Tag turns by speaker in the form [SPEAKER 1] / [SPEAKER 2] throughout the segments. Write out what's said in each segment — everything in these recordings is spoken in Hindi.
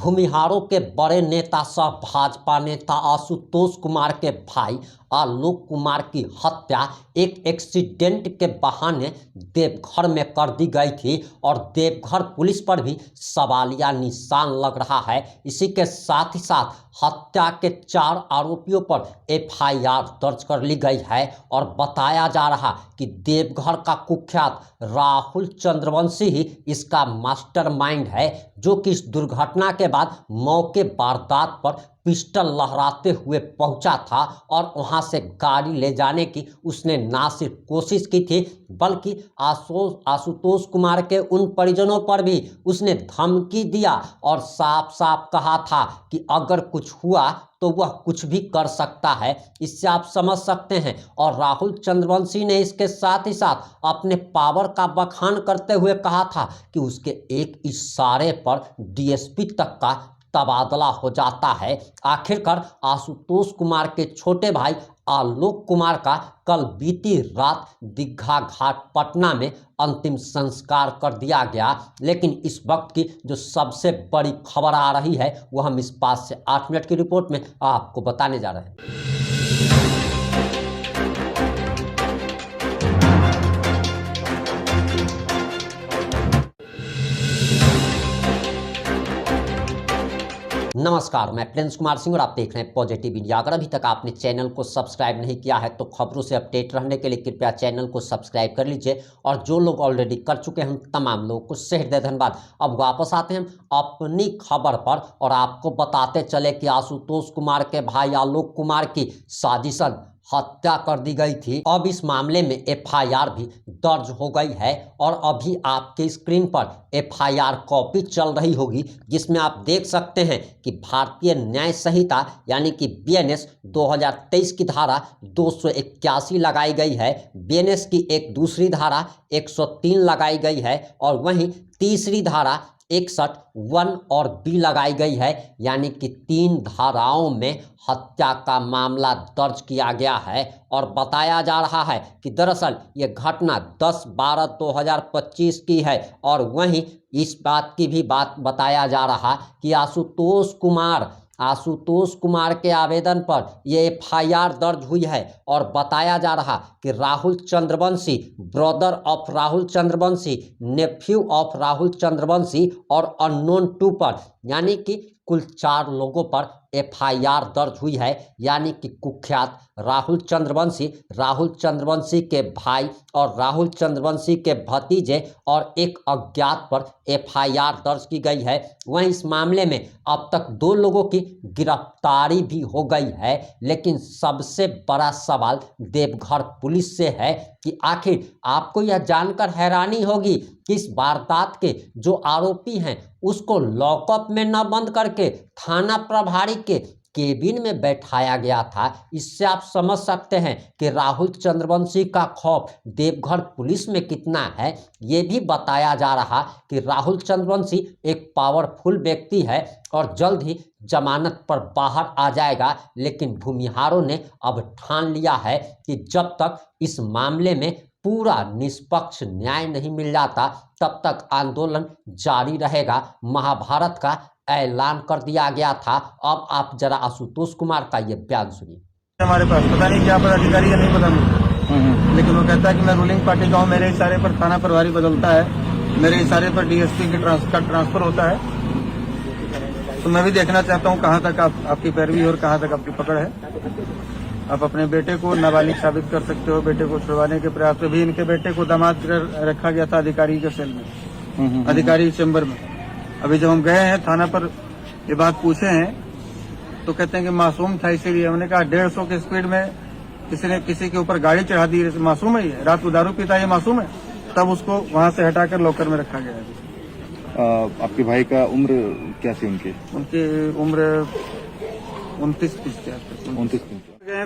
[SPEAKER 1] भूमिहारों के बड़े नेता सह भाजपा नेता आशुतोष कुमार के भाई आलोक कुमार की हत्या एक एक्सीडेंट के बहाने देवघर में कर दी गई थी और देवघर पुलिस पर भी सवालिया निशान लग रहा है। इसी के साथ ही साथ हत्या के 4 आरोपियों पर एफआईआर दर्ज कर ली गई है और बताया जा रहा कि देवघर का कुख्यात राहुल चंद्रवंशी ही इसका मास्टरमाइंड है, जो कि इस दुर्घटना के बाद मौके वारदात पर पिस्टल लहराते हुए पहुंचा था और वहां से गाड़ी ले जाने की उसने ना सिर्फ कोशिश की थी बल्कि आशुतोष कुमार के उन परिजनों पर भी उसने धमकी दिया और साफ साफ कहा था कि अगर कुछ हुआ तो वह कुछ भी कर सकता है। इससे आप समझ सकते हैं। और राहुल चंद्रवंशी ने इसके साथ ही साथ अपने पावर का बखान करते हुए कहा था कि उसके एक इशारे पर डीएसपी तक का तबादला हो जाता है। आखिरकार आशुतोष कुमार के छोटे भाई आलोक कुमार का कल बीती रात दीघा घाट पटना में अंतिम संस्कार कर दिया गया। लेकिन इस वक्त की जो सबसे बड़ी खबर आ रही है वो हम इस 5 से 8 मिनट की रिपोर्ट में आपको बताने जा रहे हैं। नमस्कार, मैं प्रिंस कुमार सिंह और आप देख रहे हैं पॉजिटिव इंडिया। अगर अभी तक आपने चैनल को सब्सक्राइब नहीं किया है तो खबरों से अपडेट रहने के लिए कृपया चैनल को सब्सक्राइब कर लीजिए और जो लोग ऑलरेडी कर चुके हैं तमाम लोगों को शेयर दे धन्यवाद। अब वापस आते हैं अपनी खबर पर और आपको बताते चले कि आशुतोष कुमार के भाई आलोक कुमार की साजिशन हत्या कर दी गई थी। अब इस मामले में एफआईआर भी दर्ज हो गई है और अभी आपके स्क्रीन पर एफआईआर कॉपी चल रही होगी, जिसमें आप देख सकते हैं कि भारतीय न्याय संहिता यानी कि बीएनएस 2023 की धारा 281 लगाई गई है। बीएनएस की एक दूसरी धारा 103 लगाई गई है और वहीं तीसरी धारा 61 1 और बी लगाई गई है, यानी कि 3 धाराओं में हत्या का मामला दर्ज किया गया है। और बताया जा रहा है कि दरअसल ये घटना 10/12/2025 की है और वहीं इस बात की भी बात बताया जा रहा कि आशुतोष कुमार के आवेदन पर यह एफआईआर दर्ज हुई है और बताया जा रहा कि Rahul Chandravanshi, brother of Rahul Chandravanshi, Neiphiu of Rahul Chandravanshi और अननोन 2 पर यानी कि कुल 4 लोगों पर एफआईआर दर्ज हुई है। यानी कि कुख्यात राहुल चंद्रवंशी के भाई और राहुल चंद्रवंशी के भतीजे और एक अज्ञात पर एफआईआर दर्ज की गई है। वहीं इस मामले में अब तक 2 लोगों की गिरफ्तारी भी हो गई है। लेकिन सबसे बड़ा सवाल देवघर पुलिस से है कि आखिर आपको यह जानकर हैरानी होगी कि इस वारदात के जो आरोपी हैं उसको लॉकअप में न बंद करके थाना प्रभारी के केबिन में बैठाया गया था। इससे आप समझ सकते हैं कि राहुल चंद्रवंशी का खौफ देवघर पुलिस में कितना है। ये भी बताया जा रहा कि राहुल चंद्रवंशी एक पावरफुल व्यक्ति है और जल्द ही जमानत पर बाहर आ जाएगा। लेकिन भूमिहारों ने अब ठान लिया है कि जब तक इस मामले में पूरा निष्पक्ष न्याय नहीं मिल जाता तब तक आंदोलन जारी रहेगा। महाभारत का ऐलान कर दिया गया था। अब आप जरा आशुतोष कुमार का ये बयान सुनिए।
[SPEAKER 2] हमारे पास पता नहीं क्या पदाधिकारी है, नहीं पता मुझे, लेकिन वो कहता है कि मैं रूलिंग पार्टी का हूँ, मेरे इशारे पर थाना प्रभारी बदलता है, मेरे इशारे पर डीएसपी का ट्रांसफर होता है। तो मैं भी देखना चाहता हूँ कहाँ तक आपकी पैरवी और कहाँ तक आपकी पकड़ है। आप अपने बेटे को नाबालिग साबित कर सकते हो। बेटे को छुड़वाने के प्रयास में भी इनके बेटे को दामाद कर रखा गया था अधिकारी के सेल में, अधिकारी चेम्बर में। अभी जब हम गए हैं थाना पर ये बात पूछे हैं तो कहते हैं कि मासूम था, इसीलिए हमने कहा 150 की स्पीड में किसी ने किसी के ऊपर गाड़ी चढ़ा दी, मासूम है ये, रात को दारू पीता ये मासूम है। तब उसको वहां से हटाकर लॉकर में रखा गया है।
[SPEAKER 3] आपके भाई का उम्र क्या थी?
[SPEAKER 2] उनकी उम्र 29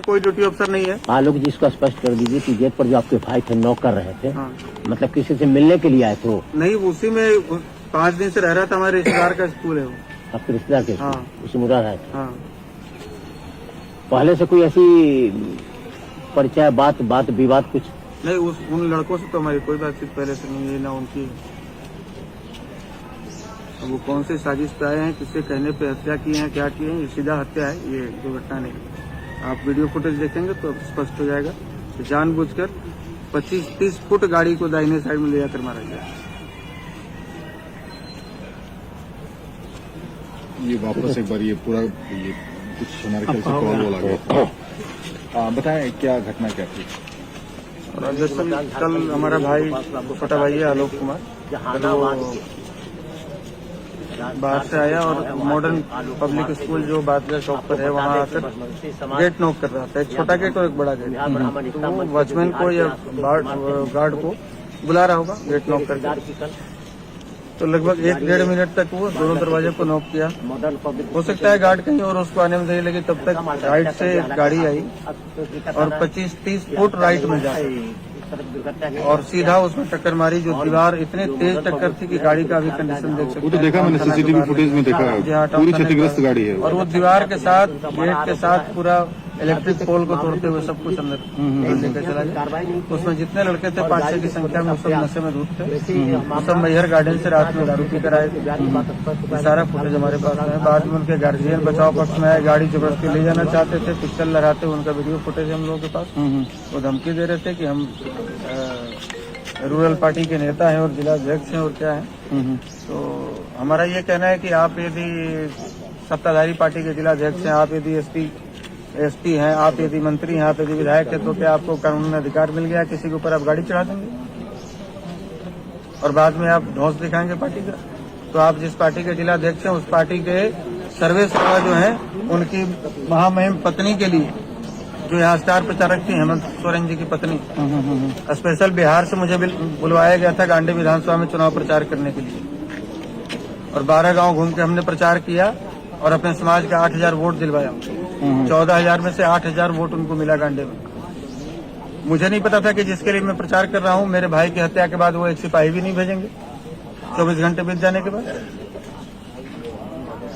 [SPEAKER 2] कोई ड्यूटी अफसर नहीं है।
[SPEAKER 4] आलोक जी, इसको स्पष्ट कर दीजिए कि गेट पर जो आपके भाई थे नॉक कर रहे थे,
[SPEAKER 2] हाँ।
[SPEAKER 4] मतलब किसी से मिलने के लिए आए थे?
[SPEAKER 2] नहीं, उसी में 5 दिन से रह रहा था। हमारे रिश्तेदार का स्कूल है वो।
[SPEAKER 4] आपके रिश्तेदार के?
[SPEAKER 2] हाँ।
[SPEAKER 4] उसी मुराद है।
[SPEAKER 2] हाँ।
[SPEAKER 4] पहले से कोई ऐसी परिचय बात विवाद कुछ
[SPEAKER 2] नहीं? उन लड़कों से तो हमारी कोई बातचीत पहले से नहीं है, ना उनकी। वो कौन से साजिश पे आए हैं, किसके कहने पे हत्या की है, क्या की है, ये सीधा हत्या है, ये दुर्घटना नहीं है। आप वीडियो फुटेज देखेंगे तो स्पष्ट हो जाएगा। जानबूझकर 25-30 फुट गाड़ी को दाहिने साइड में ले जाकर मारा गया।
[SPEAKER 3] ये वापस एक बार ये पूरा ये कुछ हमारे ख्याल से कॉल बोला गया। बताएं क्या घटना क्या थी?
[SPEAKER 2] और दरअसल कल हमारा भाई, छोटा भाई है आलोक कुमार, बाहर से आया और मॉडर्न पब्लिक स्कूल जो बादशाह चौक पर है वहाँ आकर गेट नॉक कर रहा था, एक छोटा गेट और एक बड़ा गेट। तो वो वॉचमैन को या गार्ड को बुला रहा होगा गेट नॉक करके। तो लगभग 1-1.5 मिनट तक वो दोनों दरवाजे को नॉक किया। हो सकता है गार्ड कहीं और उसको आने में देरी लगी, तब तक राइट से एक गाड़ी आई और 25-30 फुट राइट में जा और सीधा उसमें टक्कर मारी। जो दीवार इतनी तेज टक्कर थी कि गाड़ी का भी कंडीशन देख सकते हैं।
[SPEAKER 3] वो तो देखा मैंने सीसीटीवी फुटेज में देखा, पूरी क्षतिग्रस्त गाड़ी है।
[SPEAKER 2] और वो दीवार के साथ गेट के साथ पूरा इलेक्ट्रिक पोल को तोड़ते हुए सब कुछ अंदर लेकर चला गया। उसमें जितने लड़के थे 5-6 की संख्या में, सब नशे में धूत थे। सब मैहर गार्डन से रात में दारू पी कर आए थे। सारा फुटेज हमारे पास है। बाद में उनके गार्जियन बचाव पक्ष में आए, गाड़ी जबरदस्ती ले जाना चाहते थे, पिस्टल लगाते, उनका वीडियो फुटेज है हम लोगों के पास। वो धमकी दे रहे थे कि हम रूरल पार्टी के नेता हैं और जिला अध्यक्ष हैं और क्या है। तो हमारा ये कहना है कि आप यदि सत्ताधारी पार्टी के जिला अध्यक्ष हैं, आप यदि एसपी हैं, आप यदि मंत्री हैं, आप यदि विधायक हैं, तो क्या आपको कानून अधिकार मिल गया किसी के ऊपर आप गाड़ी चढ़ा देंगे और बाद में आप ढौंस दिखाएंगे पार्टी का? तो आप जिस पार्टी के जिला अध्यक्ष हैं उस पार्टी के सर्वे सेवा जो है उनकी महामहिम पत्नी के लिए, जो यहाँ स्टार प्रचारक थी हेमंत सोरेन जी की पत्नी, स्पेशल बिहार से मुझे बुलवाया गया था गांधी विधानसभा में चुनाव प्रचार करने के लिए। और 12 गांव घूम के हमने प्रचार किया और अपने समाज का 8,000 वोट दिलवाया। 14,000 में से 8,000 वोट उनको मिला गांडे में। मुझे नहीं पता था कि जिसके लिए मैं प्रचार कर रहा हूँ मेरे भाई की हत्या के बाद वो एक सिपाही भी नहीं भेजेंगे 24 घंटे बीत जाने के बाद।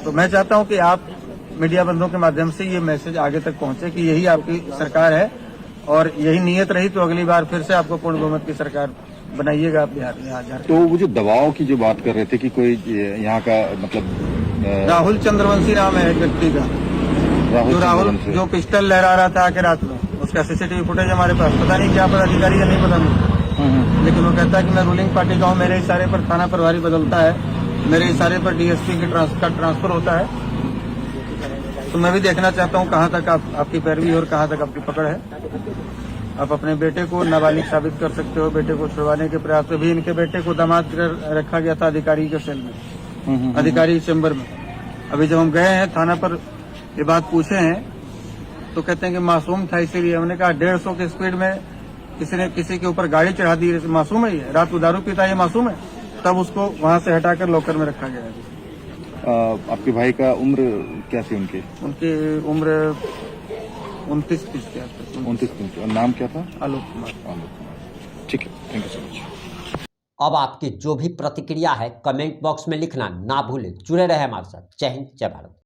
[SPEAKER 2] तो मैं चाहता हूँ कि आप मीडिया बंधुओं के माध्यम से ये मैसेज आगे तक पहुंचे कि यही आपकी सरकार है और यही नीयत रही तो अगली बार फिर से आपको पूर्ण बहुमत की सरकार बनाइएगा आप बिहार में।
[SPEAKER 3] तो वो जो दबाव की जो बात कर रहे थे कि कोई यहाँ का मतलब
[SPEAKER 2] राहुल चंद्रवंशी नाम है एक व्यक्ति का, जो राहुल जो पिस्टल लहरा रहा था आके रात में, उसका सीसीटीवी फुटेज हमारे पास। पता नहीं क्या पदाधिकारी है, नहीं पता मुझे, लेकिन वो कहता है कि मैं रूलिंग पार्टी का हूँ, मेरे इशारे पर थाना प्रभारी बदलता है, मेरे इशारे पर डीएसपी का ट्रांसफर होता है। तो मैं भी देखना चाहता हूँ कहाँ तक आपकी पैरवी और कहाँ तक आपकी पकड़ है। आप अपने बेटे को नाबालिग साबित कर सकते हो, बेटे को छुड़वाने के प्रयास में भी इनके बेटे को दामाद कर रखा गया था अधिकारी के सेल में, अधिकारी चैम्बर में। अभी जब हम गए हैं थाना पर ये बात पूछे हैं तो कहते हैं कि मासूम था, इसीलिए हमने कहा 150 की स्पीड में किसी ने किसी के ऊपर गाड़ी चढ़ा दी, मासूम है ये, रात को दारू पीता है, ये मासूम है। तब उसको वहां से हटाकर लॉकर में रखा गया है।
[SPEAKER 3] आपके भाई का उम्र क्या थी उनकी
[SPEAKER 2] उम्र 29-30 के आसपास।
[SPEAKER 3] 29 और नाम क्या था?
[SPEAKER 2] आलोक कुमार।
[SPEAKER 3] ठीक है, थैंक यू सो मच।
[SPEAKER 1] अब आपकी जो भी प्रतिक्रिया है कमेंट बॉक्स में लिखना ना भूलें। जुड़े रहे हमारे साथ। जय हिंद, जय भारत।